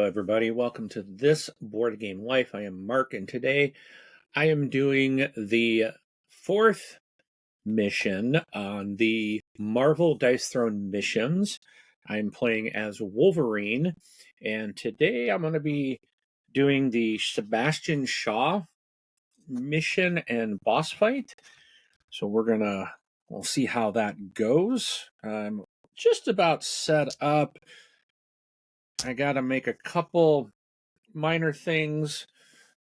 everybody. Welcome to this Board Game Life. I am Mark, and today I am doing the fourth mission on the Marvel Dice Throne missions. I'm playing as Wolverine, and today I'm going to be doing the Sebastian Shaw mission and boss fight. So we'll see how that goes. I'm just about set up. I got to make a couple minor things,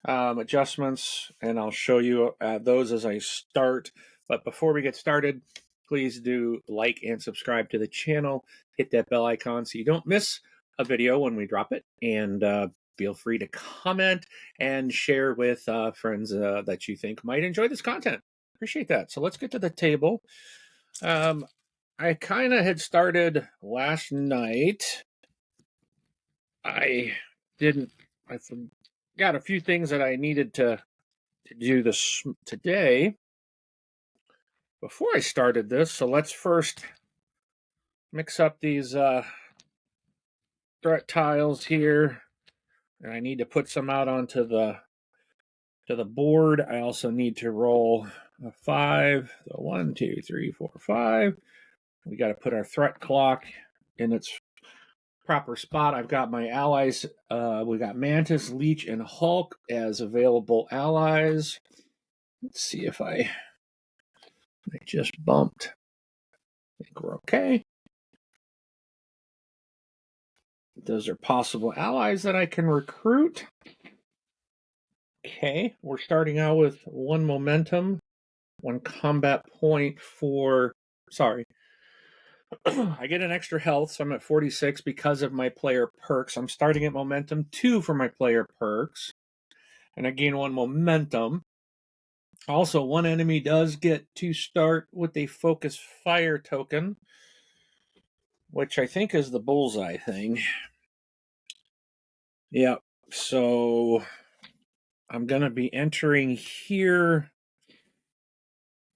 adjustments, and I'll show you those as I start. But before we get started, please do like and subscribe to the channel. Hit that bell icon so you don't miss a video when we drop it. And feel free to comment and share with friends that you think might enjoy this content. Appreciate that. So let's get to the table. I kind of had started last night. I got a few things that I needed to do this today before I started this. So let's first mix up these threat tiles here. And I need to put some out onto the board. I also need to roll a 5. So 1, 2, 3, 4, 5. We got to put our threat clock in its proper spot. I've got my allies. We got Mantis, Leech, and Hulk as available allies. Let's see if I just bumped. I think we're okay. Those are possible allies that I can recruit. Okay, we're starting out with 1 momentum, 1 combat point for... Sorry. I get an extra health, so I'm at 46 because of my player perks. I'm starting at momentum 2 for my player perks. And I gain 1 momentum. Also, 1 enemy does get to start with a focus fire token, which I think is the bullseye thing. Yep, so I'm going to be entering here.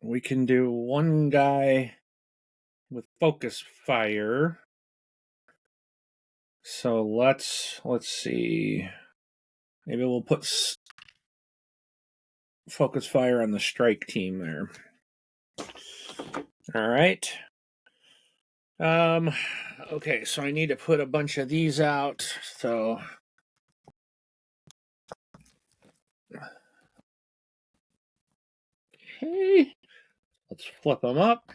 We can do 1 guy with focus fire. So let's see. Maybe we'll put focus fire on the strike team there. All right. Okay, so I need to put a bunch of these out. So okay, let's flip them up.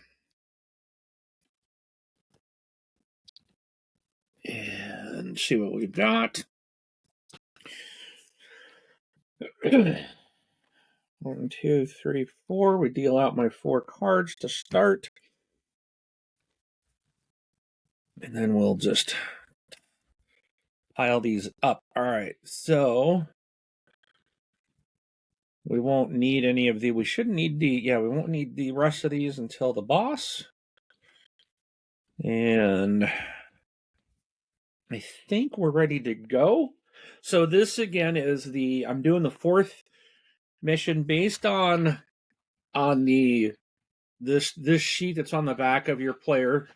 And see what we've got. 1, 2, 3, 4. We deal out my 4 cards to start. And then we'll just pile these up. All right, so we won't need any of the... We shouldn't need the... Yeah, we won't need the rest of these until the boss. And I think we're ready to go. So this again is the... I'm doing the 4th mission based on this sheet that's on the back of your player.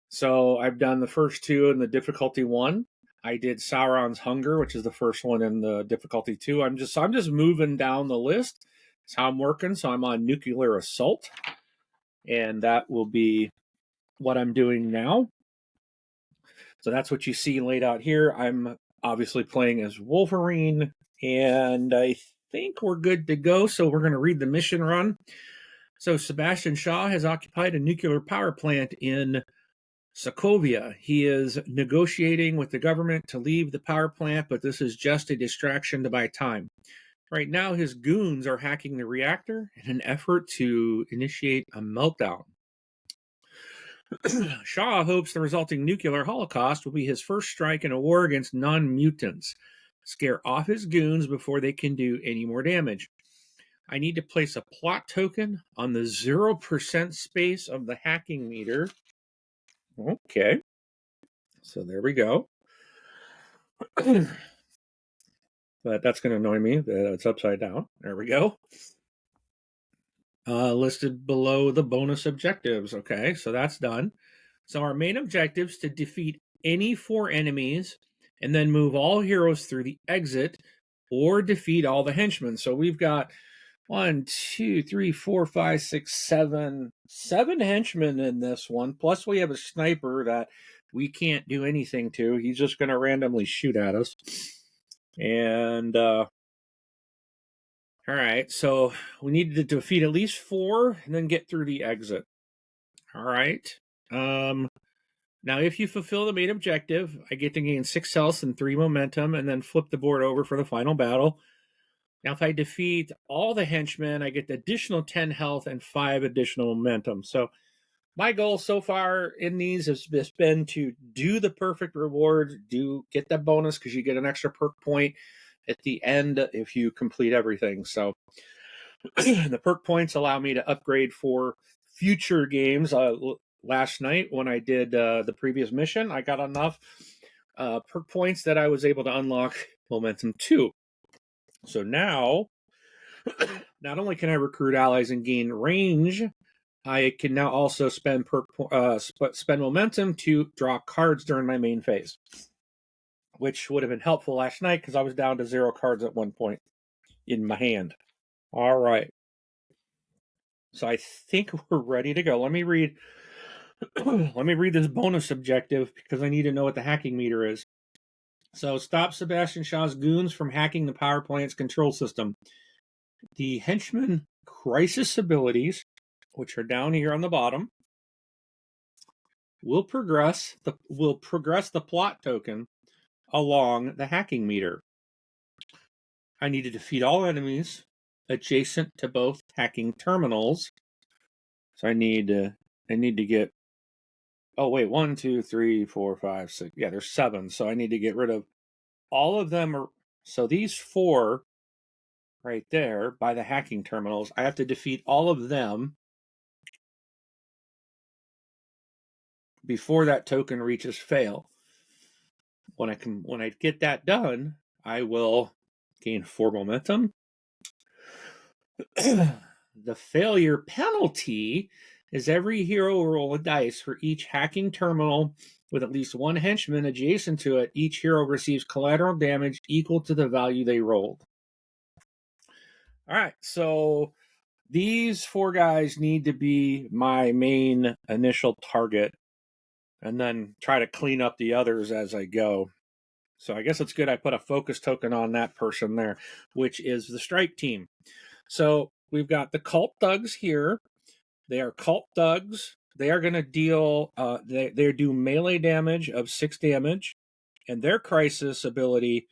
So I've done the first 2 in the difficulty 1. I did Sauron's Hunger, which is the first one in the difficulty 2. I'm just moving down the list. That's how I'm working. So I'm on Nuclear Assault, and that will be what I'm doing now. So that's what you see laid out here. I'm obviously playing as Wolverine, and I think we're good to go. So we're going to read the mission run. So Sebastian Shaw has occupied a nuclear power plant in Sokovia. He is negotiating with the government to leave the power plant, but this is just a distraction to buy time. Right now, his goons are hacking the reactor in an effort to initiate a meltdown. Shaw hopes the resulting nuclear holocaust will be his first strike in a war against non-mutants. Scare off his goons before they can do any more damage. I need to place a plot token on the 0% space of the hacking meter. Okay. So there we go. But that's going to annoy me that it's upside down. There we go. Listed below the bonus objectives. Okay, so that's done. So our main objectives to defeat any 4 enemies and then move all heroes through the exit or defeat all the henchmen. So we've got 1, 2, 3, 4, 5, 6, 7 henchmen in this one. Plus, we have a sniper that we can't do anything to. He's just going to randomly shoot at us. And all right, so we need to defeat at least 4 and then get through the exit. All right. Now, if you fulfill the main objective, I get to gain 6 health and 3 momentum, and then flip the board over for the final battle. Now, if I defeat all the henchmen, I get the additional 10 health and 5 additional momentum. So my goal so far in these has been to do the perfect reward, get that bonus because you get an extra perk point at the end if you complete everything. So the perk points allow me to upgrade for future games. Last night when I did the previous mission, I got enough perk points that I was able to unlock Momentum 2. So now, not only can I recruit allies and gain range, I can now also spend spend momentum to draw cards during my main phase, which would have been helpful last night because I was down to 0 cards at one point in my hand. All right. So I think we're ready to go. Let me read this bonus objective because I need to know what the hacking meter is. So stop Sebastian Shaw's goons from hacking the power plant's control system. The Henchman crisis abilities, which are down here on the bottom, will progress the plot token along the hacking meter. I need to defeat all enemies adjacent to both hacking terminals. So I need to get 1, 2, 3, 4, 5, 6. Yeah, there's 7. So I need to get rid of all of them. So these 4 right there by the hacking terminals, I have to defeat all of them before that token reaches fail. When I get that done, I will gain 4 momentum. The failure penalty is every hero will roll a dice for each hacking terminal with at least 1 henchman adjacent to it. Each hero receives collateral damage equal to the value they rolled. All right, so these 4 guys need to be my main initial target, and then try to clean up the others as I go. So I guess it's good I put a focus token on that person there, which is the strike team. So we've got the cult thugs here. They are cult thugs. They are going to deal, they do melee damage of 6 damage, and their crisis ability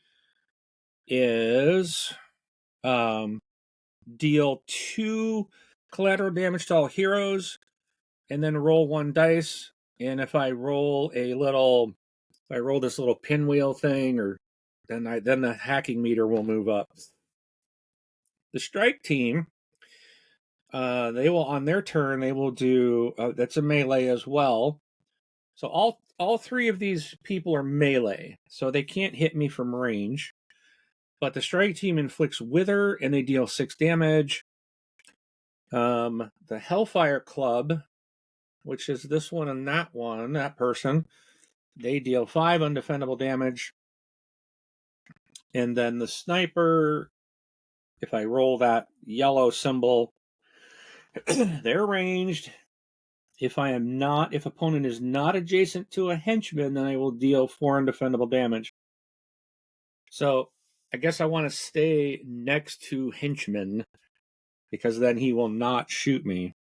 is deal 2 collateral damage to all heroes, and then roll 1 dice. And if I roll this little pinwheel thing, or then the hacking meter will move up. The strike team, they will on their turn they will do that's a melee as well. So all 3 of these people are melee, so they can't hit me from range. But the strike team inflicts wither and they deal 6 damage. The Hellfire Club, which is this one and that person, they deal 5 undefendable damage. And then the sniper, if I roll that yellow symbol, they're ranged. If opponent is not adjacent to a henchman, then I will deal 4 undefendable damage. So I guess I want to stay next to henchman because then he will not shoot me.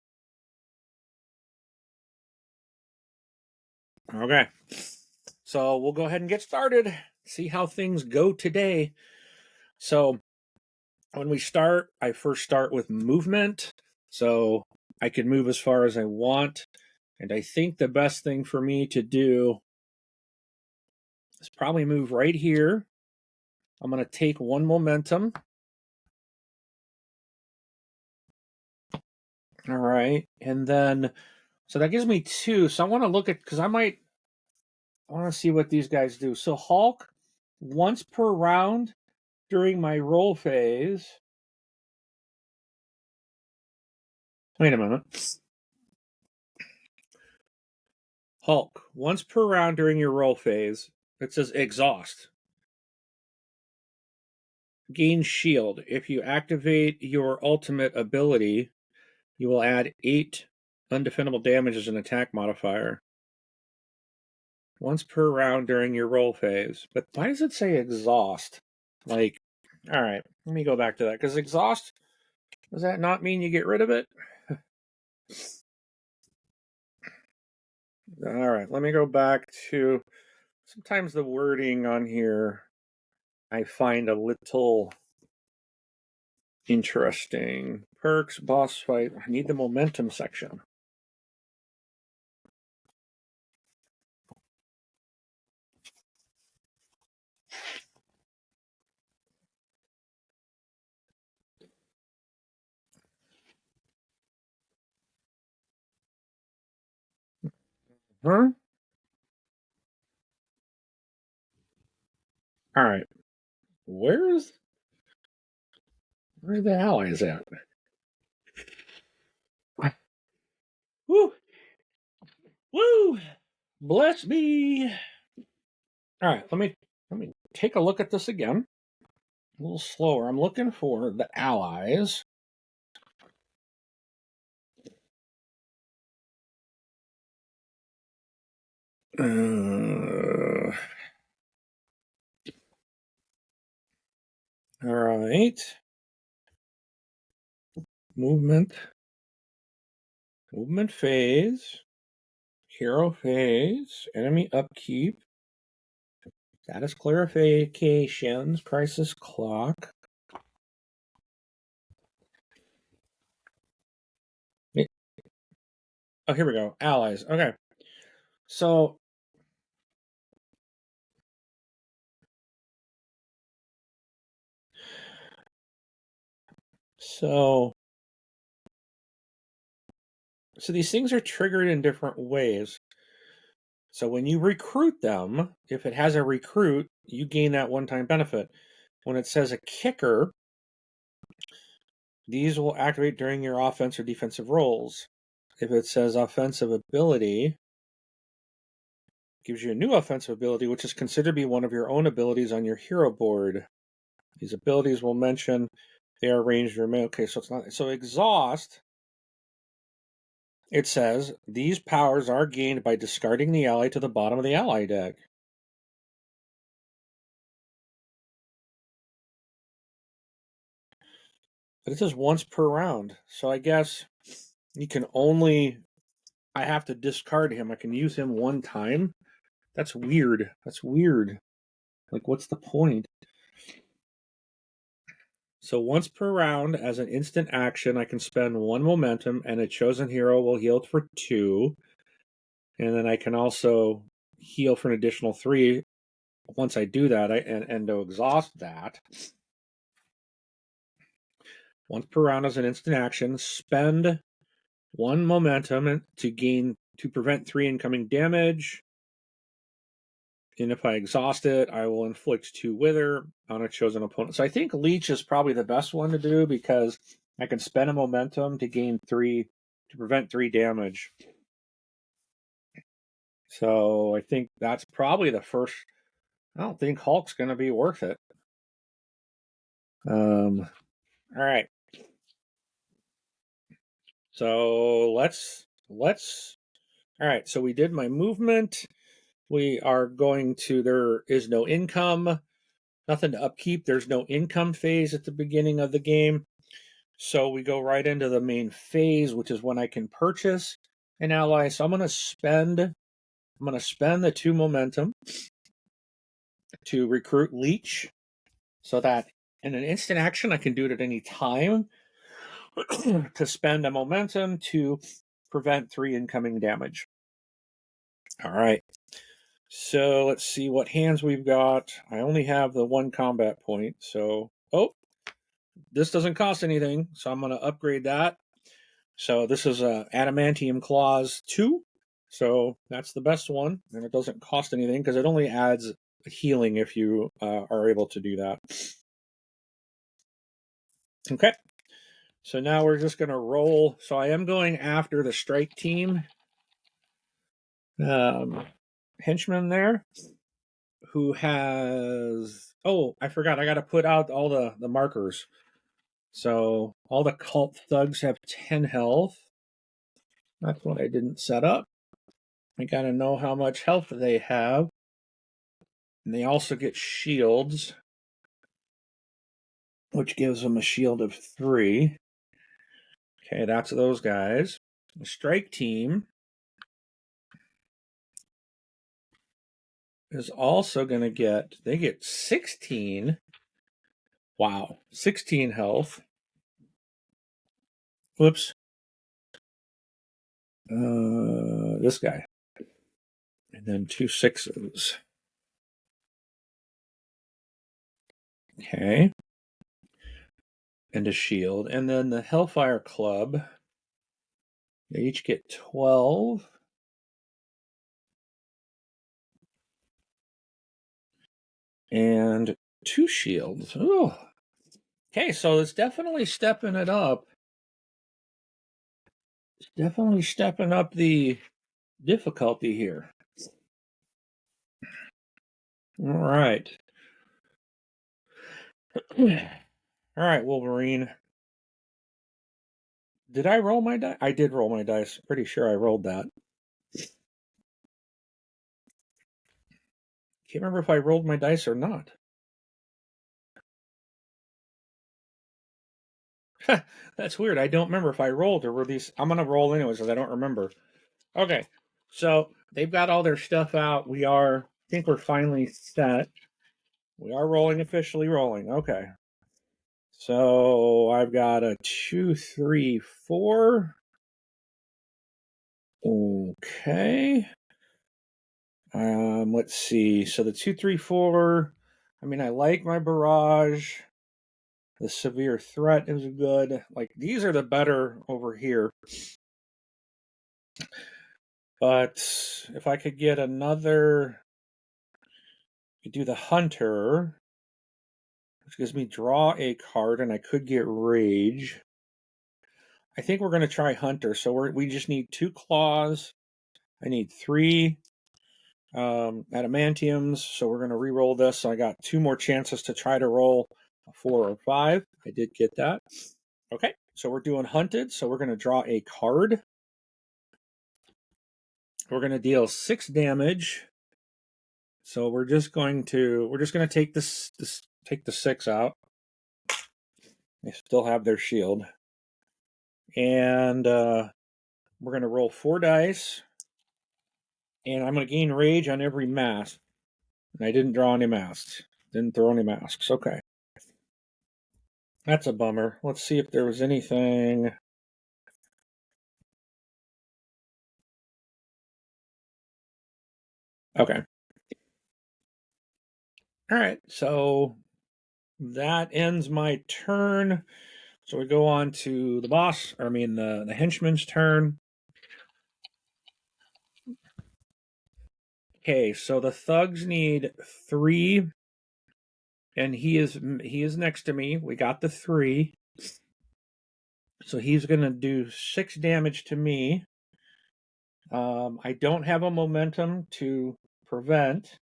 Okay. So we'll go ahead and get started. See how things go today. So when we start, I first start with movement. So I can move as far as I want. And I think the best thing for me to do is probably move right here. I'm going to take 1 momentum. All right. And then, so that gives me 2. So I want to look at, because I want to see what these guys do. So Hulk, once per round during my roll phase. Wait a minute. Hulk, once per round during your roll phase, It says exhaust. Gain shield. If you activate your ultimate ability, you will add 8 undefendable damage as an attack modifier. Once per round during your roll phase. But why does it say exhaust? Like, all right, let me go back to that. Because exhaust, does that not mean you get rid of it? All right, let me go back to, sometimes the wording on here I find a little interesting. Perks, boss fight. I need the momentum section. Huh? All right. Where are the allies at? Woo! Woo! Bless me. All right, let me take a look at this again. A little slower. I'm looking for the allies. All right. Movement phase, hero phase, enemy upkeep, status clarifications, crisis clock. Oh, here we go. Allies. Okay. So so these things are triggered in different ways. So when you recruit them, if it has a recruit, you gain that one-time benefit. When it says a kicker, these will activate during your offense or defensive rolls. If it says offensive ability, gives you a new offensive ability, which is considered to be one of your own abilities on your hero board. These abilities will mention they are ranged or melee. Okay, so it's not. So exhaust, it says these powers are gained by discarding the ally to the bottom of the ally deck. But it says once per round. So I guess you can only. I have to discard him. I can use him one time. That's weird. That's weird. Like, what's the point? So once per round, as an instant action, I can spend 1 momentum, and a chosen hero will heal for 2. And then I can also heal for an additional 3. Once I do that, and to exhaust that, once per round as an instant action, spend 1 momentum to prevent 3 incoming damage. And if I exhaust it, I will inflict 2 wither on a chosen opponent. So I think Leech is probably the best one to do because I can spend a momentum to gain 3 to prevent 3 damage. So I think that's probably the first. I don't think Hulk's going to be worth it. All right. So let's. All right. So we did my movement. We are going to. There is no income. Nothing to upkeep. There's no income phase at the beginning of the game. So we go right into the main phase, which is when I can purchase an ally. So I'm going to spend the 2 momentum to recruit Leech, so that in an instant action I can do it at any time to spend a momentum to prevent 3 incoming damage. All right. So let's see what hands we've got. I only have the 1 combat point. So, this doesn't cost anything. So I'm going to upgrade that. So this is a Adamantium Claws 2. So that's the best one. And it doesn't cost anything because it only adds healing if you are able to do that. Okay. So now we're just going to roll. So I am going after the strike team. Henchmen there. who has... Oh, I forgot. I got to put out all the markers. So all the cult thugs have 10 health. That's what I didn't set up. I got to know how much health they have. And they also get shields, which gives them a shield of 3. Okay, that's those guys. The strike team is also going to get... They get 16. Wow, 16 health. Whoops. This guy. And then 2 6s. Okay. And a shield. And then the Hellfire Club, they each get 12. And 2 shields. Oh. Okay, so it's definitely stepping it up. It's definitely stepping up the difficulty here. All right. All right, Wolverine. Did I roll my dice? I did roll my dice. Pretty sure I rolled that. Can't remember if I rolled my dice or not. That's weird. I don't remember if I rolled or were these... I'm going to roll anyways because I don't remember. Okay. So they've got all their stuff out. I think we're finally set. We are rolling, officially rolling. Okay. So I've got a 2, 3, 4. Okay. Let's see. So the 2, 3, 4. I mean, I like my barrage. The severe threat is good. Like, these are the better over here. But if I could get another... You do the hunter, which gives me draw a card, and I could get rage. I think we're going to try hunter. So we just need 2 claws. I need 3 adamantiums. So we're going to re-roll this. So I got 2 more chances to try to roll a 4 or 5. I did get that. Okay, so we're doing hunted. So we're going to draw a card. We're going to deal 6 damage. So we're just going to take take the 6 out. They still have their shield. And we're going to roll 4 dice. And I'm going to gain rage on every mask. And I didn't draw any masks. Didn't throw any masks. Okay. That's a bummer. Let's see if there was anything. Okay. All right. So that ends my turn. So we go on to the henchman's turn. Okay, so the thugs need 3, and he is next to me. We got the 3. So he's going to do 6 damage to me. I don't have a momentum to prevent.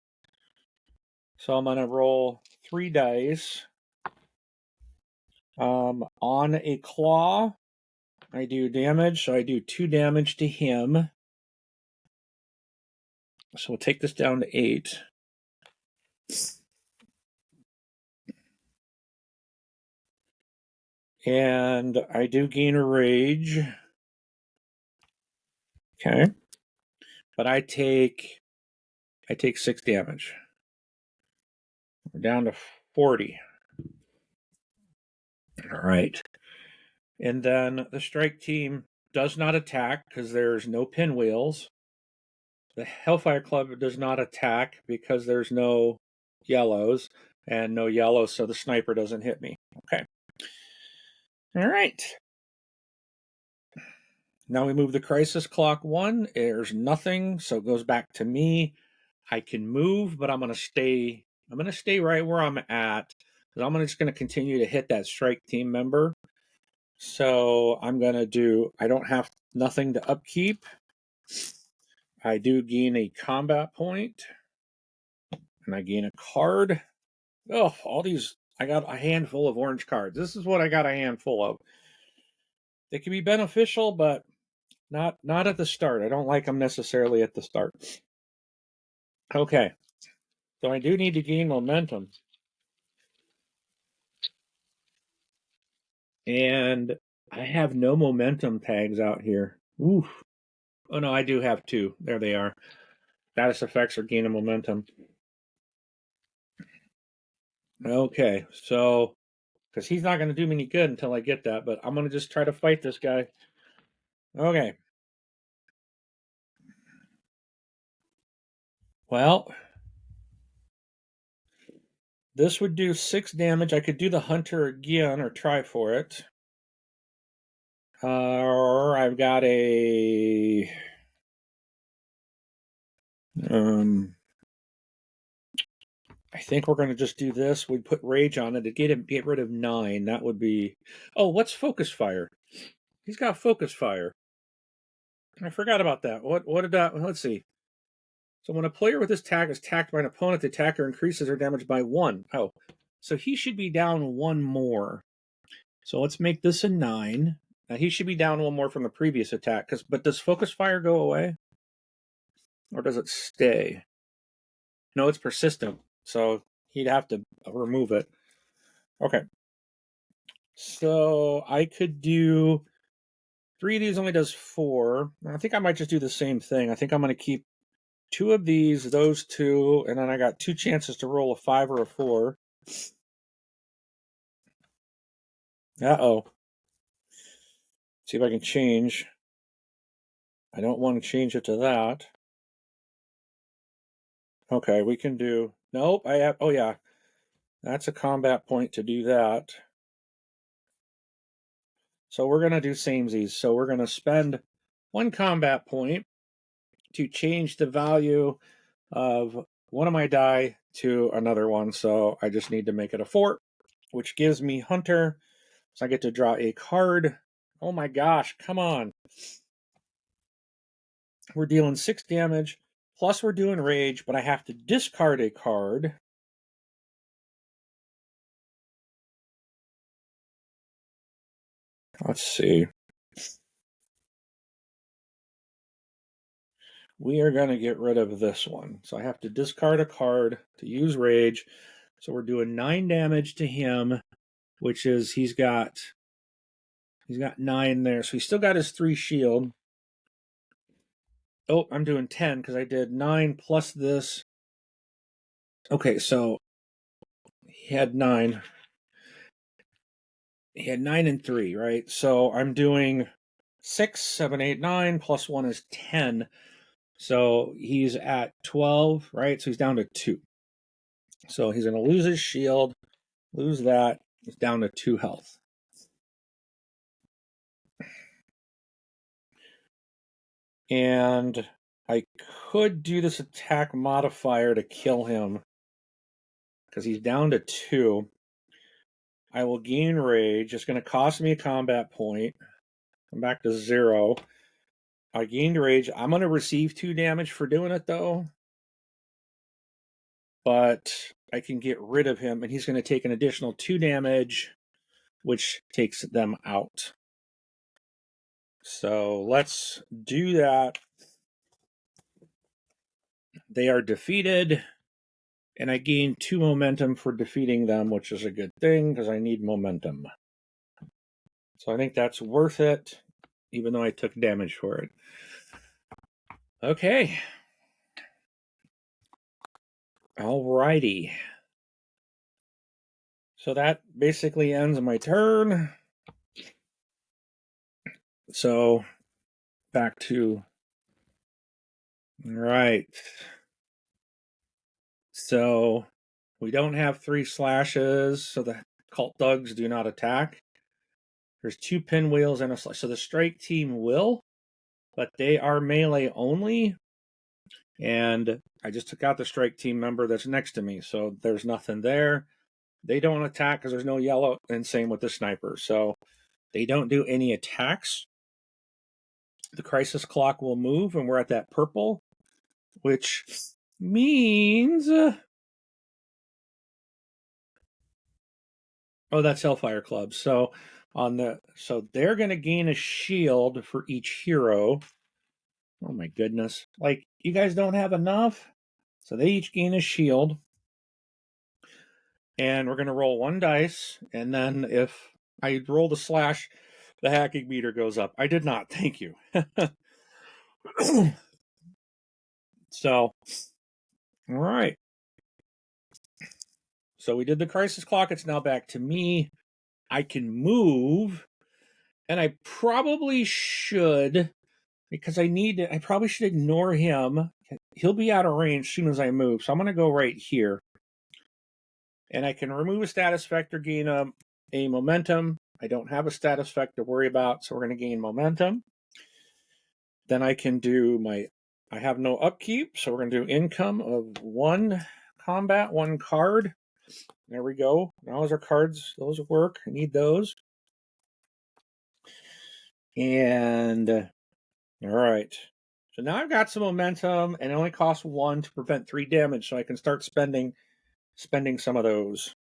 So I'm going to roll 3 dice. On a claw, I do damage. So I do 2 damage to him. So we'll take this down to 8. And I do gain a rage. Okay. But I take 6 damage. We're down to 40. All right. And then the strike team does not attack because there's no pinwheels. The Hellfire Club does not attack because there's no yellows and no yellows, so the sniper doesn't hit me. Okay. All right. Now we move the crisis clock 1. There's nothing, so it goes back to me. I can move, but I'm going to stay right where I'm at because I'm just going to continue to hit that strike team member. So I don't have nothing to upkeep. I do gain a combat point. and I gain a card. Oh, all these, I got a handful of orange cards. This is what I got a handful of. They can be beneficial, but not at the start. I don't like them necessarily at the start. Okay, so I do need to gain momentum. And I have no momentum tags out here. Oof. Oh no, I do have two. There they are. Status effects are gaining momentum. Okay, so because he's not going to do me any good until I get that, but I'm going to just try to fight this guy. Okay. Well, this would do 6 damage. I could do the hunter again or try for it. Or I've got a I think we're going to just do this. We put rage on it to get rid of 9. That would be. Oh, what's focus fire? He's got focus fire. I forgot about that. What did that? Let's see. So when a player with this attack is attacked by an opponent, the attacker increases their damage by 1. Oh, so he should be down 1 more. So let's make this a 9. Now he should be down 1 more from the previous attack. But does focus fire go away, or does it stay? No, it's persistent. So he'd have to remove it. Okay. So I could do 3 of these. Only does 4. I think I might just do the same thing. I think I'm going to keep 2 of these, those 2, and then I got 2 chances to roll a 5 or a 4. Uh-oh. See if I can change. I don't want to change it to that. Okay, we can do... Nope, I have... Oh, yeah. That's a combat point to do that. So we're going to do samesies. So we're going to spend 1 combat point to change the value of one of my die to another one. So I just need to make it a 4, which gives me Hunter. So I get to draw a card. Oh my gosh, come on. We're dealing 6 damage, plus we're doing rage, but I have to discard a card. Let's see. We are going to get rid of this one. So I have to discard a card to use rage. So we're doing 9 damage to him, which is he's got 9 there. So he's still got his 3 shield. Oh, I'm doing 10 because I did 9 plus this. Okay, so he had 9. He had 9 and 3, right? So I'm doing 6, 7, 8, 9 plus 1 is 10. So he's at 12, right? So he's down to 2. So he's going to lose his shield, lose that. He's down to 2 health. And I could do this attack modifier to kill him because he's down to 2. I will gain rage. It's going to cost me a combat point. I'm back to 0. I gained rage. I'm going to receive 2 damage for doing it, though. But I can get rid of him, and he's going to take an additional 2 damage, which takes them out. So let's do that. They are defeated, and I gain 2 momentum for defeating them, which is a good thing because I need momentum. So I think that's worth it, even though I took damage for it. Okay. Alrighty. So that basically ends my turn. So back to... Right. So we don't have 3 slashes, so the cult thugs do not attack. There's 2 pinwheels and a slash. So the strike team will, but they are melee only. And I just took out the strike team member that's next to me, so there's nothing there. They don't attack because there's no yellow, and same with the sniper. So they don't do any attacks. The crisis clock will move, and we're at that purple, which means Oh, that's Hellfire Club. So they're going to gain a shield for each hero. Oh my goodness. Like, you guys don't have enough? So they each gain a shield. And we're going to roll 1 dice. And then if I roll the slash, the hacking meter goes up. I did not. Thank you. So, all right. So we did the crisis clock. It's now back to me. I can move. And I probably should, because I probably should ignore him. He'll be out of range as soon as I move. So I'm going to go right here. And I can remove a status effect or gain a momentum. I don't have a status effect to worry about, so we're going to gain momentum. Then I can do I have no upkeep, so we're going to do income of 1 combat, 1 card. There we go. Now those are cards. Those work. I need those. And, all right. So now I've got some momentum, and it only costs 1 to prevent 3 damage, so I can start spending some of those.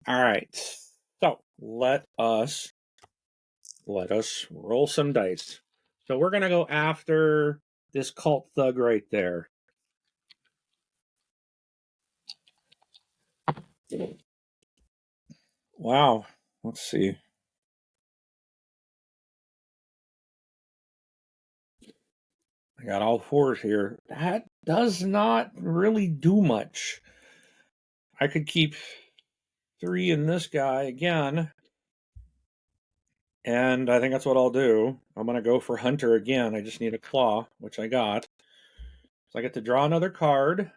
All right. So let us roll some dice. So we're gonna go after this cult thug right there. Wow. Let's see. I got all 4s here. That does not really do much. I could keep 3 in this guy again. And I think that's what I'll do. I'm going to go for Hunter again. I just need a claw, which I got. So I get to draw another card.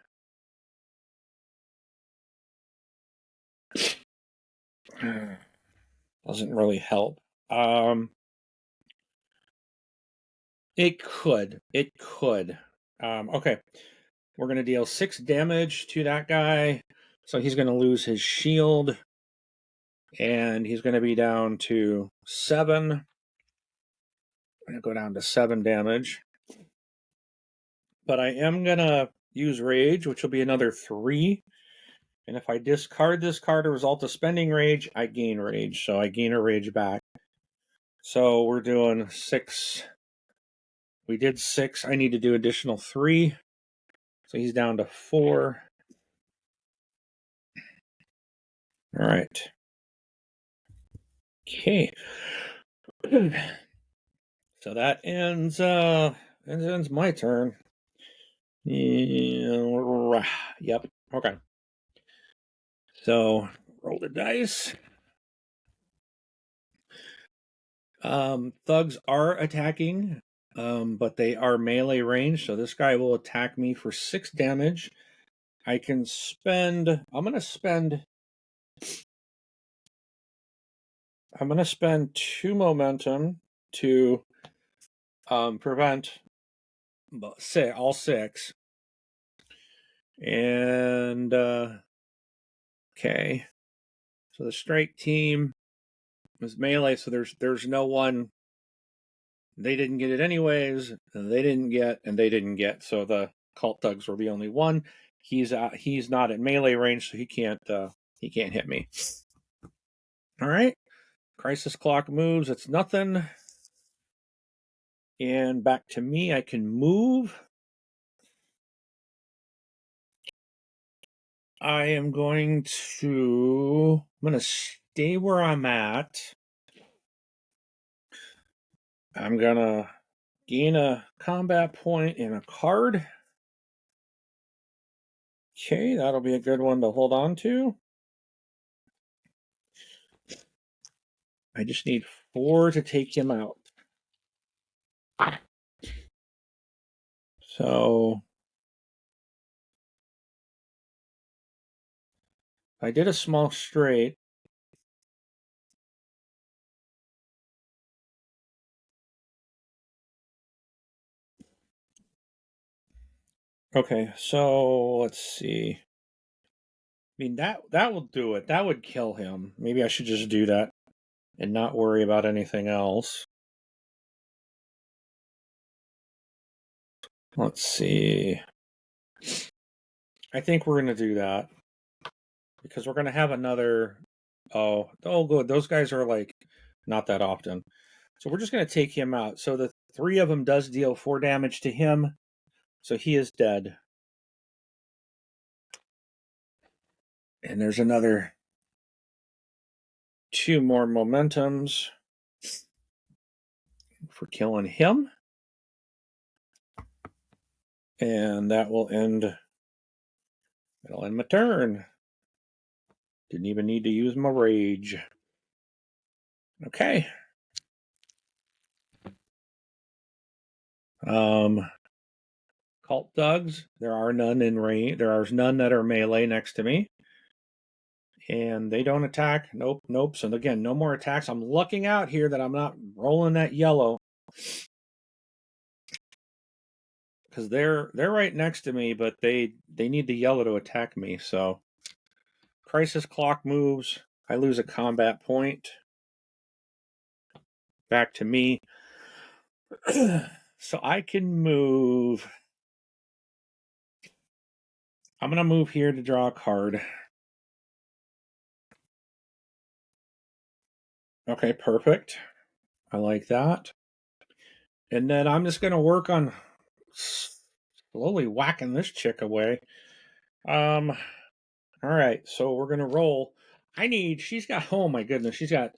Doesn't really help. It could. Okay. We're going to deal 6 damage to that guy. So he's going to lose his shield. And he's going to be down to 7. I'm going to go down to 7 damage. But I am going to use Rage, which will be another 3. And if I discard this card as a result of spending Rage, I gain Rage. So I gain a Rage back. So we're doing 6. We did 6. I need to do additional 3. So he's down to 4. All right. Okay. So that ends my turn. Yep. Okay. So roll the dice. Thugs are attacking, but they are melee range, so this guy will attack me for 6 damage. I'm gonna spend 2 momentum to prevent all 6. And okay. So the strike team was melee, so there's no one. They didn't get it anyways, and they didn't get. So the cult thugs were the only one. He's not at melee range, so he can't hit me. All right. Crisis clock moves. It's nothing. And back to me. I can move. I'm going to stay where I'm at. I'm gonna gain a combat point and a card. Okay, that'll be a good one to hold on to. I just need 4 to take him out. So I did a small straight. Okay, so let's see. I mean, that will do it. That would kill him. Maybe I should just do that and not worry about anything else. Let's see. I think we're going to do that because we're going to have another Oh, good. Those guys are like not that often. So we're just going to take him out. So the 3 of them does deal 4 damage to him. So he is dead. And there's another 2 more momentums for killing him. And that'll end my turn. Didn't even need to use my rage. Okay. Cult thugs. There are none in range. There are none that are melee next to me. And they don't attack. Nope. So again, no more attacks. I'm looking out here that I'm not rolling that yellow. Because they're right next to me, but they need the yellow to attack me. So crisis clock moves. I lose a combat point. Back to me. So I can move. I'm going to move here to draw a card. Okay, perfect. I like that. And then I'm just going to work on slowly whacking this chick away. All right, so we're going to roll. She's got, oh my goodness, she's got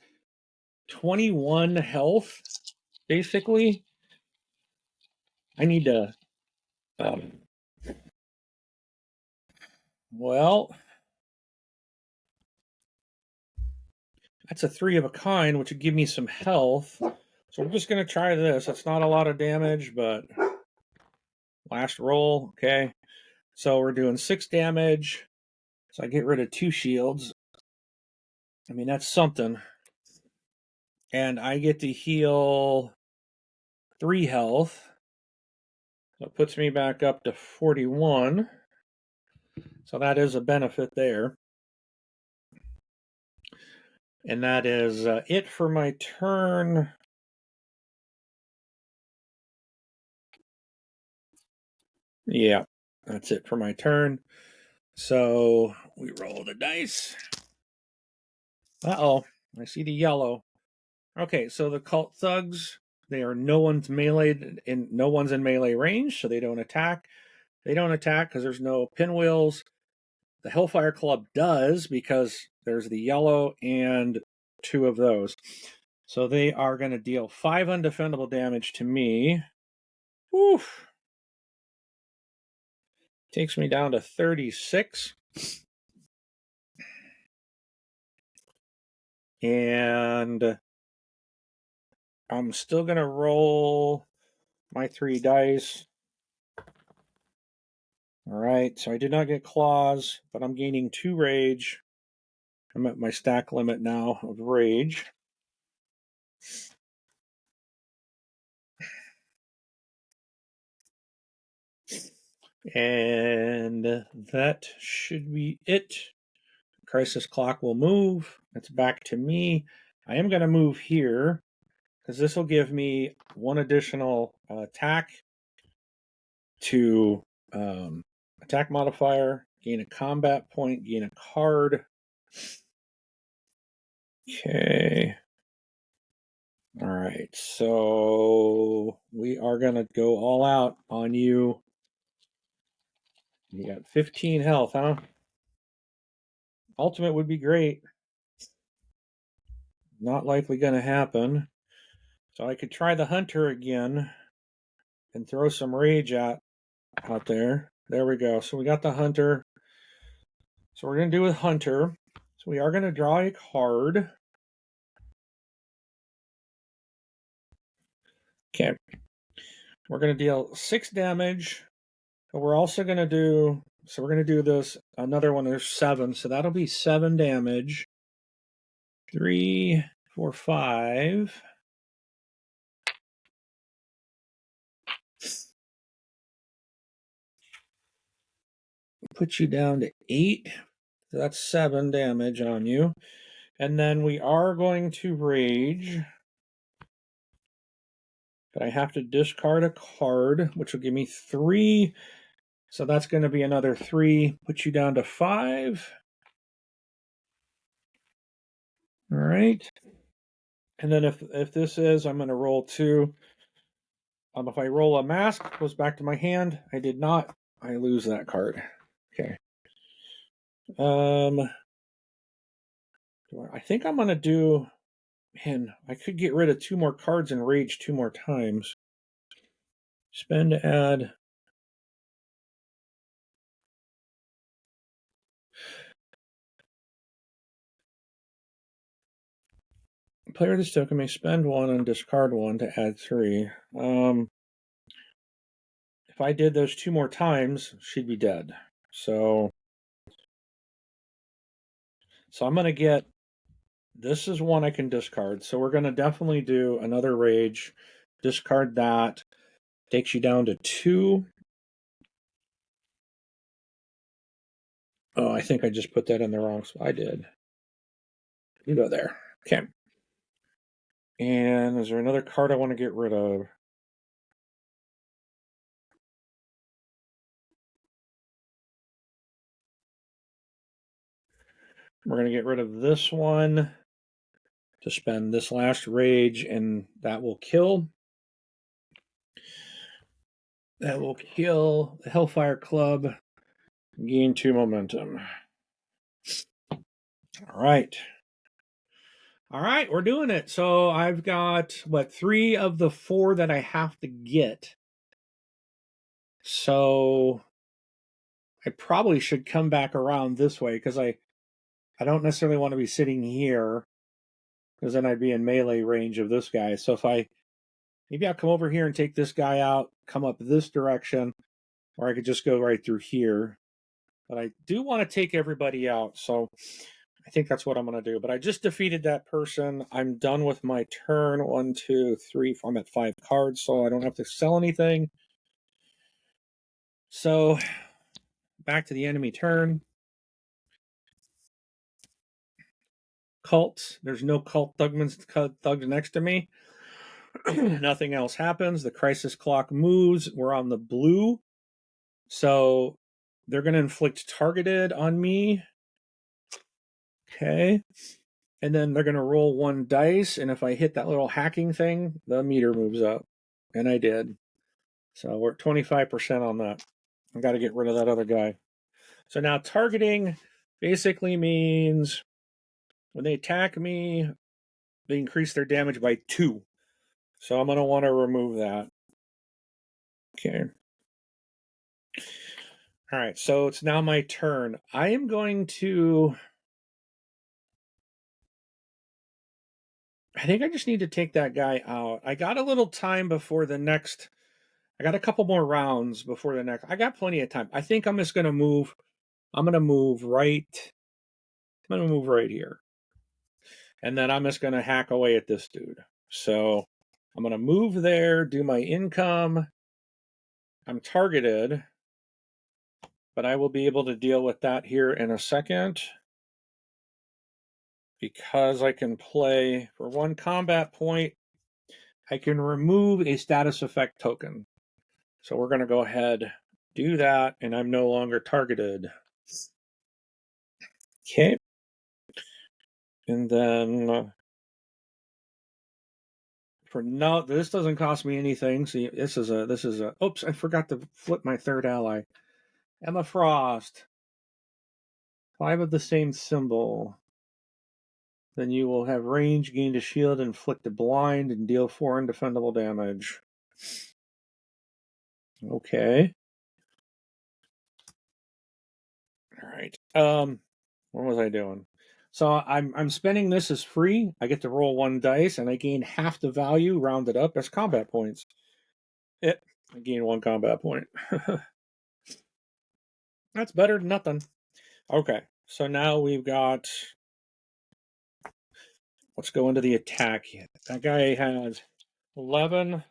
21 health, basically. I need to, well, that's a 3 of a kind, which would give me some health. So we're just going to try this. That's not a lot of damage, but last roll. Okay. So we're doing 6 damage. So I get rid of 2 shields. I mean, that's something. And I get to heal 3 health. So it puts me back up to 41. So that is a benefit there. And that is it for my turn. Yeah, that's it for my turn. So we roll the dice. Uh-oh, I see the yellow. Okay, so the cult thugs, no one's in melee range, so they don't attack. They don't attack because there's no pinwheels. The Hellfire Club does because there's the yellow and 2 of those. So they are going to deal 5 undefendable damage to me. Oof. Takes me down to 36. And I'm still going to roll my 3 dice. All right, so I did not get claws, but I'm gaining 2 rage. I'm at my stack limit now of rage. And that should be it. Crisis clock will move. It's back to me. I am going to move here because this will give me 1 additional attack to attack modifier, gain a combat point, gain a card. Okay. All right. So we are going to go all out on you. You got 15 health, huh? Ultimate would be great. Not likely going to happen. So I could try the hunter again and throw some rage out there. There we go. So we got the hunter. So we're going to do with hunter. So we are going to draw a card. Okay. We're going to deal 6 damage. But we're also going to do, so we're going to do this, another one, there's 7. So that'll be 7 damage. 3, 4, 5. Put you down to 8. So that's 7 damage on you. And then we are going to rage. But I have to discard a card, which will give me 3. So that's going to be another 3. Put you down to 5. All right. And then if this is, I'm going to roll 2. If I roll a mask, it goes back to my hand. I did not. I lose that card. Okay. I think I'm going to do. Man, I could get rid of 2 more cards and rage 2 more times. Spend to add. Player of this token may spend 1 and discard 1 to add 3. If I did those 2 more times, she'd be dead. So I'm going to get. This is 1 I can discard. So we're going to definitely do another rage. Discard that. Takes you down to 2. Oh, I think I just put that in the wrong spot. I did. You go there. Okay. And is there another card I want to get rid of? We're going to get rid of this one to spend this last rage, and that will kill. That will kill the Hellfire Club. Gain 2 momentum. All right. All right, we're doing it. So I've got, 3 of the 4 that I have to get. So I probably should come back around this way because I don't necessarily want to be sitting here because then I'd be in melee range of this guy. So maybe I'll come over here and take this guy out, come up this direction, or I could just go right through here. But I do want to take everybody out, so I think that's what I'm going to do. But I just defeated that person. I'm done with my turn. 1, 2, 3, 4. I'm at 5 cards, so I don't have to sell anything. So back to the enemy turn. Cults. There's no cult thugs next to me. Nothing else happens. The crisis clock moves. We're on the blue. So they're going to inflict targeted on me. Okay. And then they're going to roll 1 dice. And if I hit that little hacking thing, the meter moves up. And I did. So we're at 25% on that. I got to get rid of that other guy. So now targeting basically means when they attack me, they increase their damage by 2. So I'm going to want to remove that. Okay. All right. So it's now my turn. I am going to. I think I just need to take that guy out. I got a little time before the next. I got a couple more rounds before the next. I got plenty of time. I think I'm just going to move. I'm going to move right. I'm going to move right here. And then I'm just going to hack away at this dude. So I'm going to move there, do my income. I'm targeted, but I will be able to deal with that here in a second because I can play for 1 combat point. I can remove a status effect token. So we're going to go ahead, do that, and I'm no longer targeted. Okay. And then for no, this doesn't cost me anything. See, this is a, oops, I forgot to flip my 3rd ally. Emma Frost. 5 of the same symbol. Then you will have range, gain a shield, inflict a blind, and deal 4 undefendable damage. Okay. All right. What was I doing? So I'm spending this as free. I get to roll 1 dice, and I gain half the value rounded up as combat points. I gain 1 combat point. That's better than nothing. Okay, so now we've got. Let's go into the attack. That guy has 11.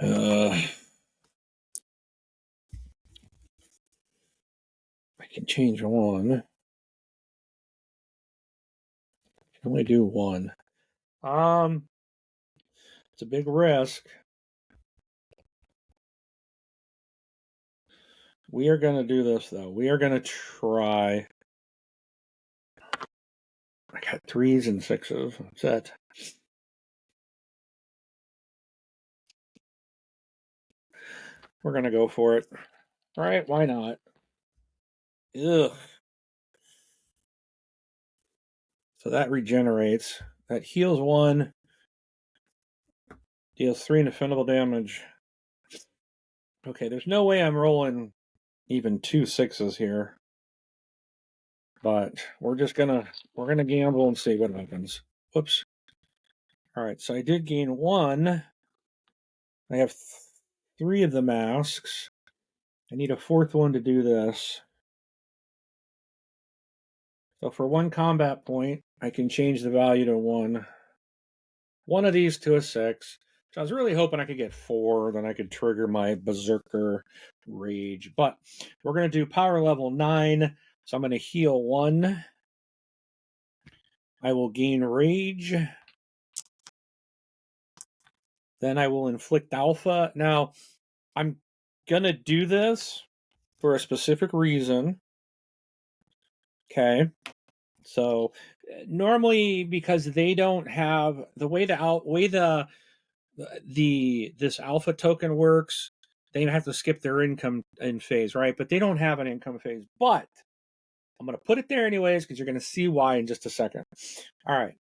I can change 1. I can only do 1. It's a big risk. We are going to do this, though. We are going to try. I got 3s and 6s. That's it. We're going to go for it. All right, why not? Ugh. So that regenerates. That heals 1. Deals 3 defendable damage. Okay, there's no way I'm rolling even 2 6s here. But we're gonna gamble and see what happens. Whoops. All right, so I did gain 1. I have 3 of the masks. I need a 4th one to do this. So for 1 combat point, I can change the value to 1. One of these to a 6. So I was really hoping I could get 4, then I could trigger my Berserker Rage. But we're going to do power level 9. So I'm going to heal 1. I will gain Rage. Then I will inflict Alpha. Now, I'm going to do this for a specific reason. Okay. So normally, because they don't have the way this alpha token works, they have to skip their income in phase, right? But they don't have an income phase. But I'm going to put it there anyways because you're going to see why in just a second. All right.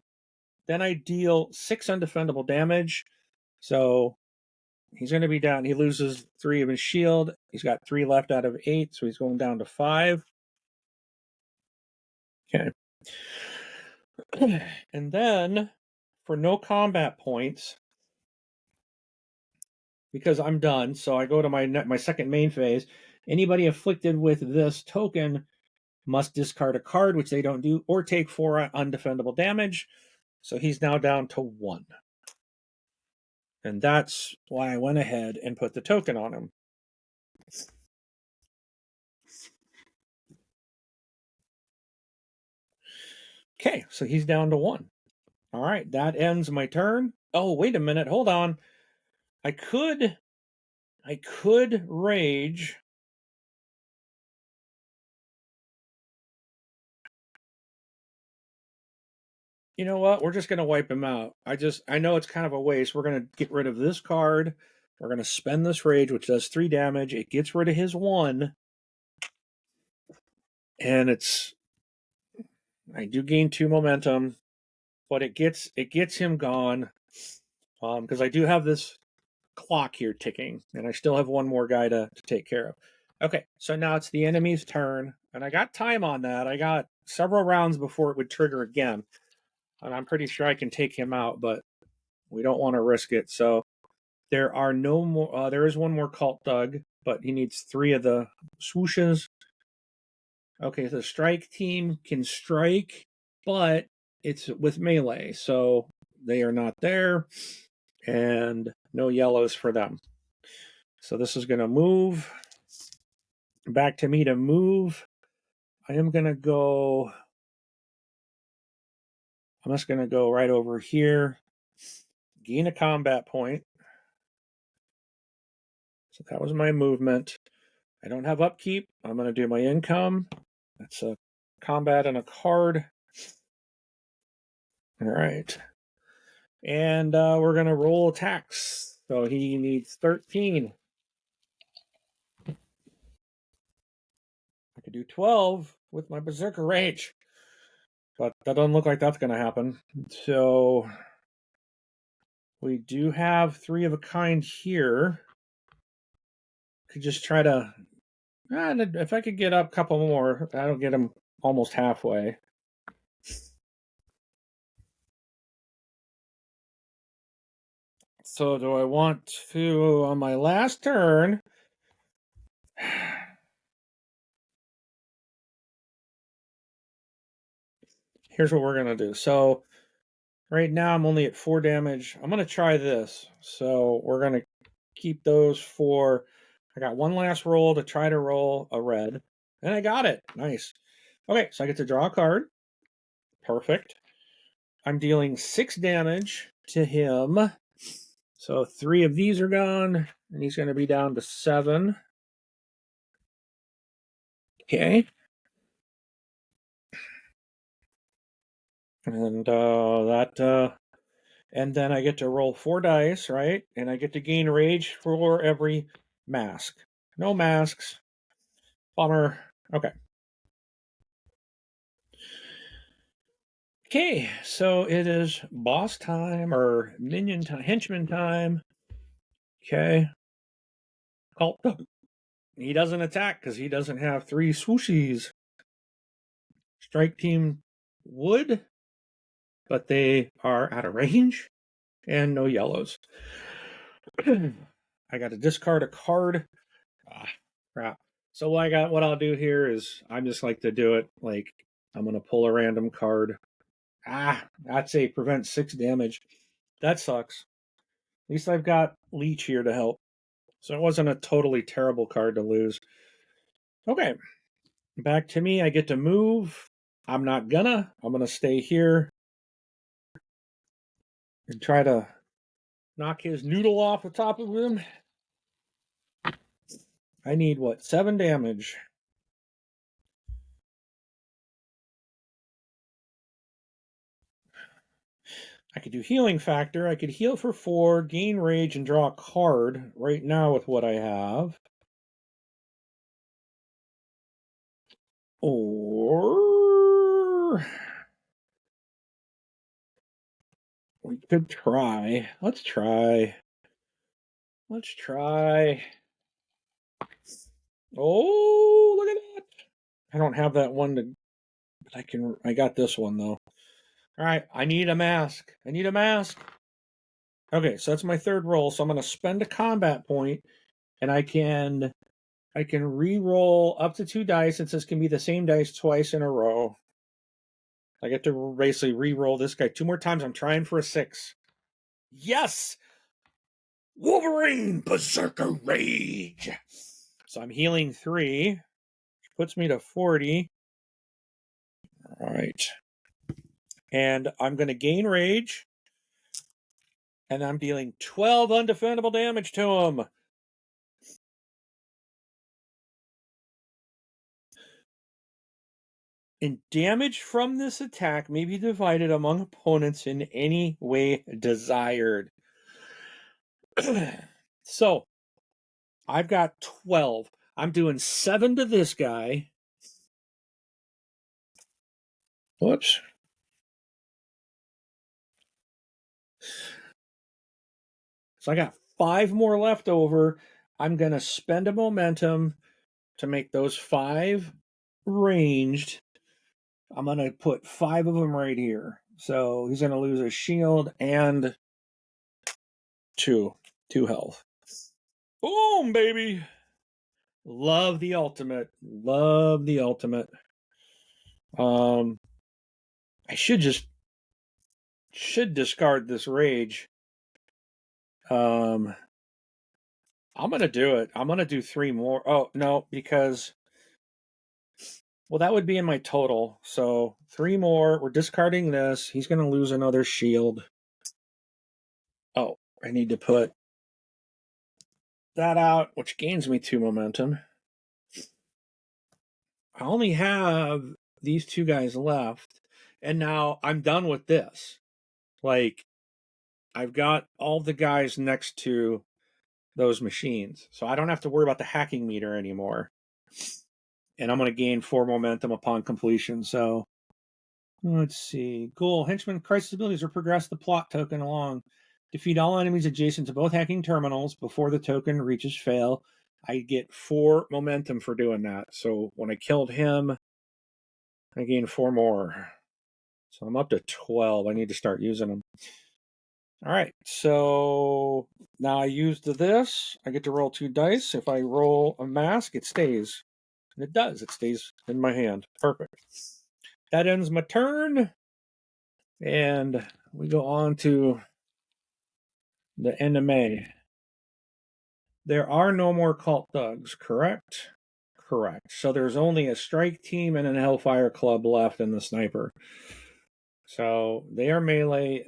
Then I deal 6 undefendable damage. So he's going to be down. He loses 3 of his shield. He's got 3 left out of 8, so he's going down to 5. Okay. And then for no combat points, because I'm done, so I go to my second main phase. Anybody afflicted with this token must discard a card, which they don't do, or take 4 undefendable damage. So he's now down to 1. And that's why I went ahead and put the token on him. Okay, so he's down to 1. All right, that ends my turn. Oh, wait a minute, hold on. I could rage. You know what? We're just going to wipe him out. I know it's kind of a waste. We're going to get rid of this card. We're going to spend this rage, which does 3 damage. It gets rid of his 1. And I do gain 2 momentum, but it gets him gone. Because I do have this clock here ticking, and I still have 1 more guy to take care of. Okay, so now it's the enemy's turn, and I got time on that. I got several rounds before it would trigger again, and I'm pretty sure I can take him out, but we don't want to risk it. So there are no more. There is 1 more Cult Thug, but he needs 3 of the swooshes. Okay, the strike team can strike, but it's with melee, so they are not there, and no yellows for them. So this is going to move back to me to move. I am going to go. I'm just going to go right over here, gain a combat point. So that was my movement. I don't have upkeep. I'm going to do my income. That's a combat and a card. All right. And we're going to roll attacks. So he needs 13. I could do 12 with my Berserker Rage. But that doesn't look like that's going to happen. So we do have 3 of a kind here. Could just try to... if I could get up a couple more, that'll get him almost halfway. So do I want to, on my last turn... Here's what we're going to do. So right now I'm only at 4 damage. I'm going to try this. So we're going to keep those 4. I got 1 last roll to try to roll a red. And I got it. Nice. Okay, so I get to draw a card. Perfect. I'm dealing 6 damage to him. So 3 of these are gone, and he's going to be down to 7. Okay. And and then I get to roll 4 dice, right? And I get to gain rage for every mask. No masks. Bummer. Okay. Okay, so it is boss time or minion time, henchman time. Okay. Cult. He doesn't attack because he doesn't have 3 swooshies. Strike team would, but they are out of range and no yellows. I got to discard a card. Ah, crap. So what I'll do here is I just like to do it like I'm gonna pull a random card. That's a prevent 6 damage. That sucks. At least I've got Leech here to help. So it wasn't a totally terrible card to lose. Okay. Back to me. I get to move. I'm gonna stay here and try to knock his noodle off the top of him. I need 7 damage. I could do healing factor. I could heal for 4, gain rage, and draw a card right now with what I have. Or we could try. Let's try. Oh, look at that. I don't have that one to. But I got this one though. All right. I need a mask. Okay, so that's my 3rd roll. So I'm going to spend a combat point, and I can re-roll up to 2 dice. It says can be the same dice twice in a row. I get to basically re-roll this guy 2 more times. I'm trying for a 6. Yes! Wolverine Berserker Rage! So I'm healing 3, which puts me to 40. All right. And I'm going to gain rage. And I'm dealing 12 undefendable damage to him. And damage from this attack may be divided among opponents in any way desired. So, I've got 12. I'm doing 7 to this guy. Whoops. So I got 5 more left over. I'm going to spend a momentum to make those 5 ranged. I'm going to put 5 of them right here. So he's going to lose a shield and 2 health. Boom, baby. Love the ultimate. I should discard this rage. I'm gonna do it. I'm gonna do 3 more. Oh no, because that would be in my total. So 3 more. We're discarding this. He's gonna lose another shield. Oh, I need to put that out, which gains me 2 momentum. I only have these 2 guys left, and now I'm done with this. Like, I've got all the guys next to those machines, so I don't have to worry about the hacking meter anymore. And I'm going to gain 4 momentum upon completion. So let's see. Cool. Henchman crisis abilities are progress the plot token along. Defeat all enemies adjacent to both hacking terminals before the token reaches fail. I get 4 momentum for doing that. So when I killed him, I gained 4 more. So I'm up to 12. I need to start using them. All right. So now I used this. I get to roll 2 dice. If I roll a mask, it stays. And it does. It stays in my hand. Perfect. That ends my turn. And we go on to the enemy. There are no more cult thugs, correct? Correct. So there's only a strike team and an Hellfire Club left in the sniper. So they are melee.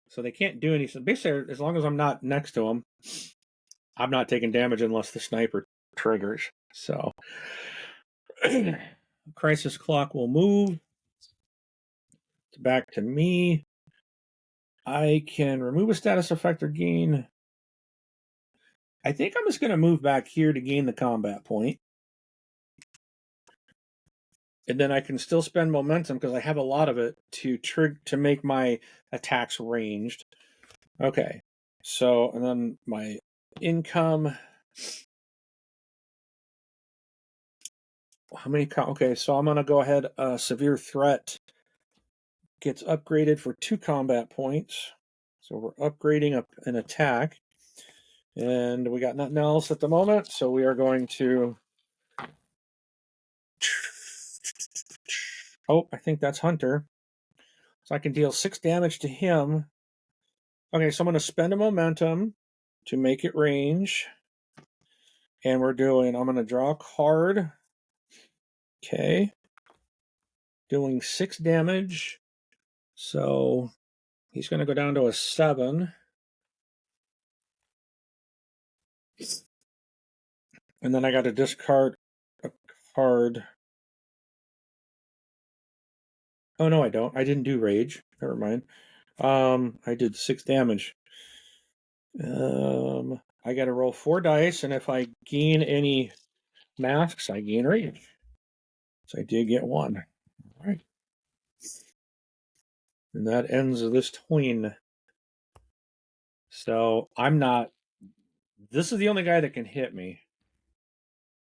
So they can't do anything. Basically, as long as I'm not next to them, I'm not taking damage unless the sniper triggers. So, crisis clock will move. It's back to me. I can remove a status effect or gain. I think I'm just going to move back here to gain the combat point. And then I can still spend momentum because I have a lot of it to make my attacks ranged. Okay. So, and then my income. How many? Okay, so I'm going to go ahead. Severe threat gets upgraded for 2 combat points. So we're upgrading up an attack. And we got nothing else at the moment. So we are going to. Oh, I think that's Hunter. So I can deal 6 damage to him. Okay, so I'm going to spend a momentum to make it range. And I'm going to draw a card. Okay. Doing 6 damage. So he's going to go down to a 7. And then I got to discard a card. Oh, no, I don't. I didn't do rage. Never mind. I did 6 damage. I got to roll 4 dice, and if I gain any masks, I gain rage. So I did get 1. All right. And that ends this tween. So I'm not. This is the only guy that can hit me.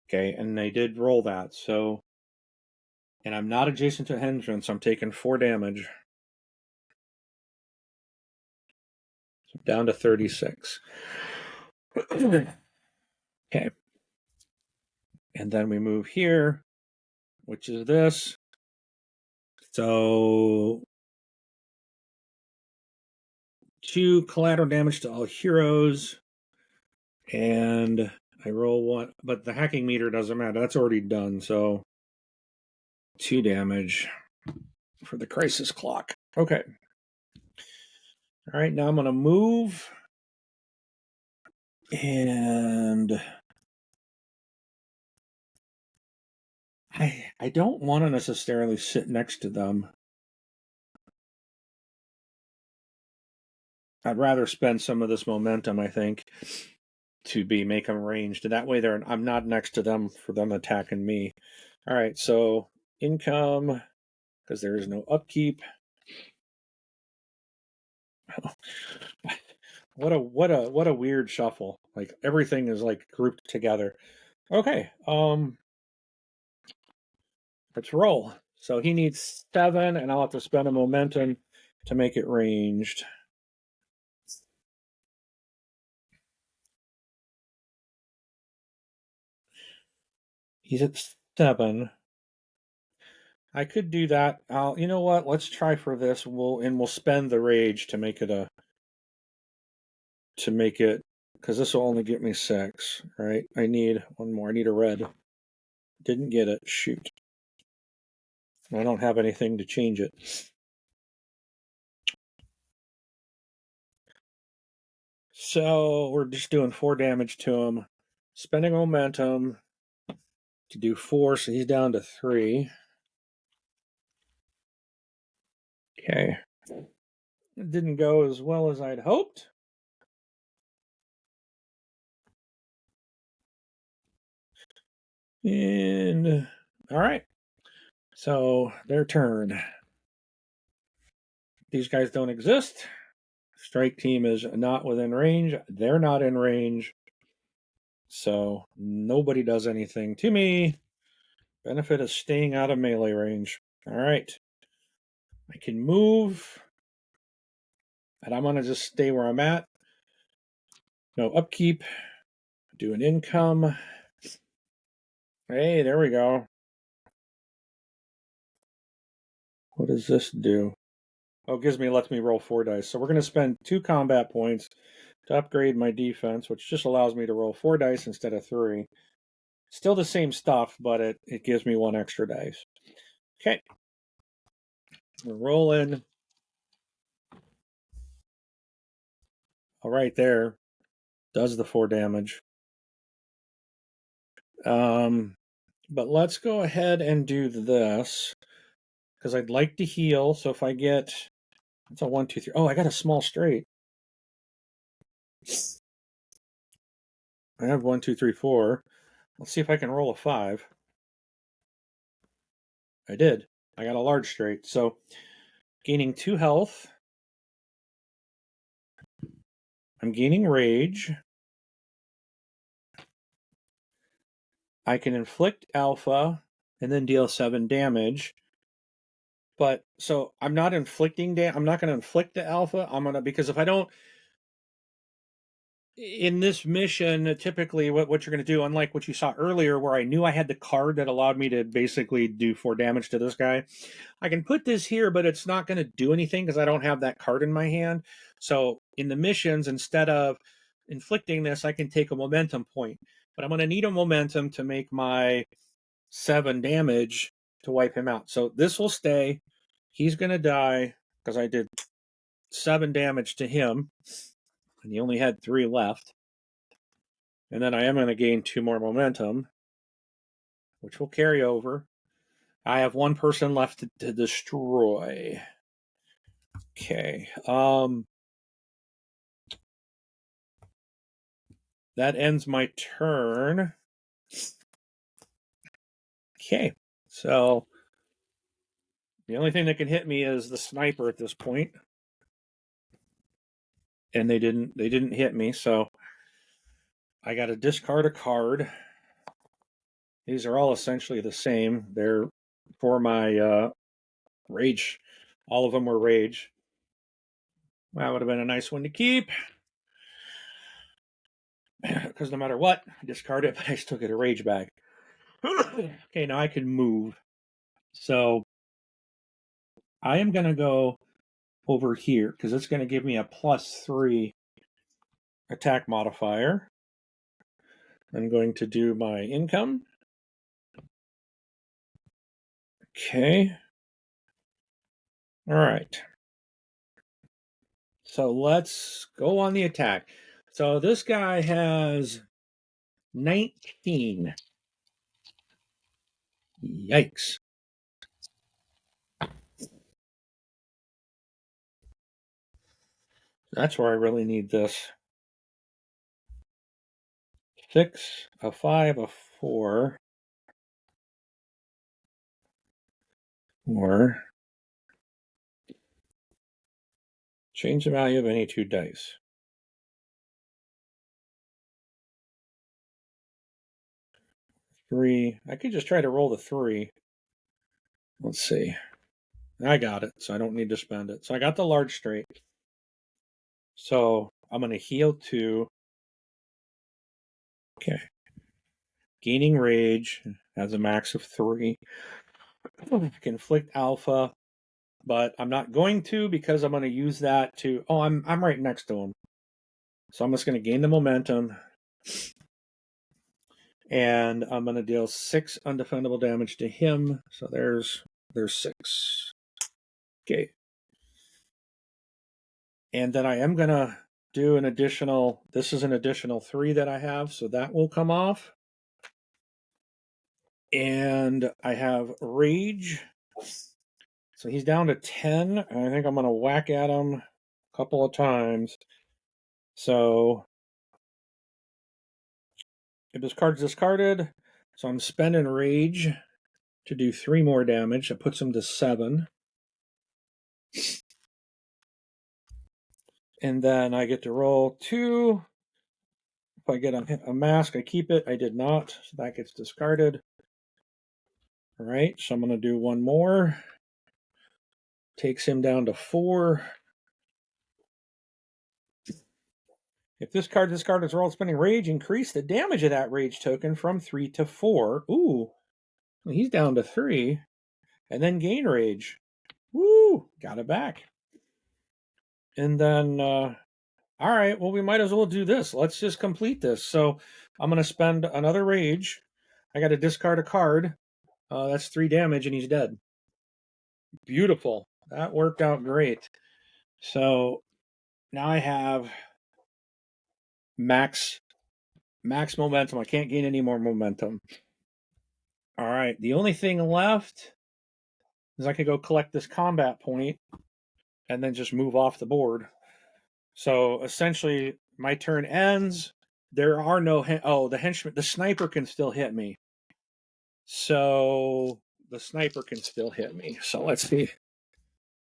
Okay, and they did roll that. So, and I'm not adjacent to Henchmen, so I'm taking 4 damage. So down to 36. Okay. And then we move here, which is this. So 2 collateral damage to all heroes. And I roll 1, but the hacking meter doesn't matter. That's already done. So 2 damage for the crisis clock. Okay. All right, now I'm going to move. And I don't want to necessarily sit next to them. I'd rather spend some of this momentum, I think, to make them ranged. And that way I'm not next to them for them attacking me. All right, so income, because there is no upkeep. What a weird shuffle. Like everything is like grouped together. Okay, let's roll. So he needs 7, and I'll have to spend a momentum to make it ranged. He's at 7. I could do that. You know what? Let's try for this. We'll spend the rage to make it because this will only get me 6, right? I need 1 more. I need a red. Didn't get it. Shoot. I don't have anything to change it. So we're just doing 4 damage to him. Spending momentum to do 4, so he's down to 3. Okay. It didn't go as well as I'd hoped. And all right. So their turn. These guys don't exist. Strike team is not within range. They're not in range. So nobody does anything to me. Benefit of staying out of melee range. All right. I can move. And I'm going to just stay where I'm at. No upkeep. Do an income. Hey, there we go. What does this do? Oh, lets me roll 4 dice. So we're going to spend 2 combat points to upgrade my defense, which just allows me to roll 4 dice instead of 3. Still the same stuff, but it gives me 1 extra dice. Okay. We're rolling. All right, there does the 4 damage. But let's go ahead and do this because I'd like to heal. So if I get, it's a 1, 2, 3. Oh, I got a small straight. I have 1, 2, 3, 4. Let's see if I can roll a 5. I did. I got a large straight. So gaining 2 health. I'm gaining rage. I can inflict alpha and then deal 7 damage. But so I'm not inflicting I'm not going to inflict the alpha. I'm going to, because if I don't, in this mission, typically what you're going to do, unlike what you saw earlier, where I knew I had the card that allowed me to basically do 4 damage to this guy, I can put this here, but it's not going to do anything because I don't have that card in my hand. So in the missions, instead of inflicting this, I can take a momentum point. But I'm going to need a momentum to make my 7 damage to wipe him out. So this will stay. He's going to die because I did 7 damage to him, and he only had 3 left. And then I am going to gain 2 more momentum, which will carry over. I have 1 person left to destroy. Okay. That ends my turn. Okay. So the only thing that can hit me is the sniper at this point. And they didn't hit me, so I got to discard a card. These are all essentially the same. They're for my rage. All of them were rage. That would have been a nice one to keep. Because no matter what, I discard it, but I still get a rage back. Okay, now I can move. So I am going to go over here because it's going to give me a +3 attack modifier. I'm going to do my income. Okay. All right. So let's go on the attack. So this guy has 19. Yikes. That's where I really need this. 6, a 5, a 4. Or change the value of any 2 dice. 3. I could just try to roll the 3. Let's see. I got it, so I don't need to spend it. So I got the large straight. So I'm going to heal 2. Okay. Gaining rage has a max of 3. I can inflict alpha, but I'm not going to because I'm going to use that to. Oh, I'm right next to him, so I'm just going to gain the momentum, and I'm going to deal 6 undefendable damage to him. So there's 6. Okay, and then I am going to do an additional. This is an additional 3 that I have, so that will come off. And I have rage. So he's down to 10. And I think I'm going to whack at him a couple of times. So if this card's discarded, so I'm spending rage to do 3 more damage. That puts him to 7. And then I get to roll 2. If I get a mask, I keep it. I did not. So that gets discarded. All right. So I'm going to do 1 more. Takes him down to 4. If this card discarded is rolled spending rage, increase the damage of that rage token from 3 to 4. Ooh, he's down to 3. And then gain rage. Woo, got it back. And then, all right, well, we might as well do this. Let's just complete this. So I'm going to spend another rage. I got to discard a card. That's 3 damage, and he's dead. Beautiful. That worked out great. So now I have max momentum. I can't gain any more momentum. All right, the only thing left is I could go collect this combat point and then just move off the board. So essentially, my turn ends. There are no the henchman, the sniper can still hit me. So the sniper can still hit me. So let's see.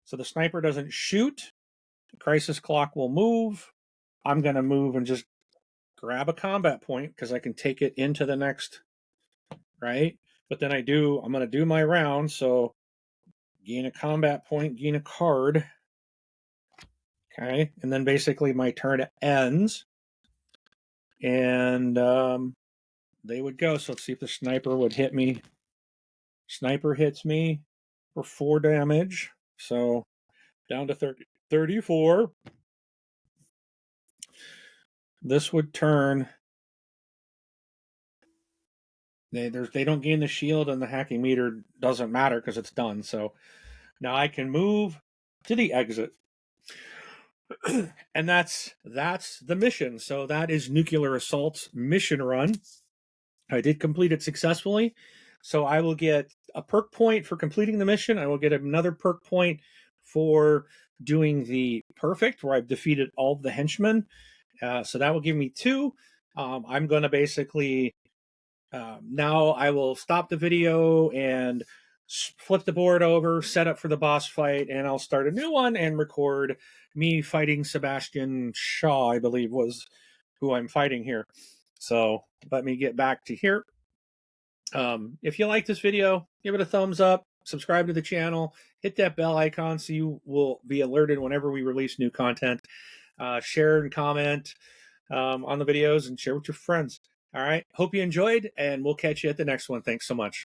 So the sniper doesn't shoot. The crisis clock will move. I'm going to move and just grab a combat point because I can take it into the next, right? But then I'm going to do my round. So gain a combat point, gain a card. Okay. And then basically my turn ends. And they would go. So let's see if the sniper would hit me. Sniper hits me for 4 damage. So down to 34. This would turn. They don't gain the shield, and the hacking meter doesn't matter because it's done. So now I can move to the exit. And that's the mission. So that is Nuclear Assault's mission run. I did complete it successfully. So I will get a perk point for completing the mission. I will get another perk point for doing the perfect, where I've defeated all the henchmen. So that will give me 2. I'm going to basically now I will stop the video and flip the board over, set up for the boss fight, and I'll start a new one and record me fighting Sebastian Shaw, I believe was who I'm fighting here. So let me get back to here. If you like this video, give it a thumbs up, subscribe to the channel, hit that bell icon so you will be alerted whenever we release new content. Share and comment on the videos and share with your friends. All right. Hope you enjoyed, and we'll catch you at the next one. Thanks so much.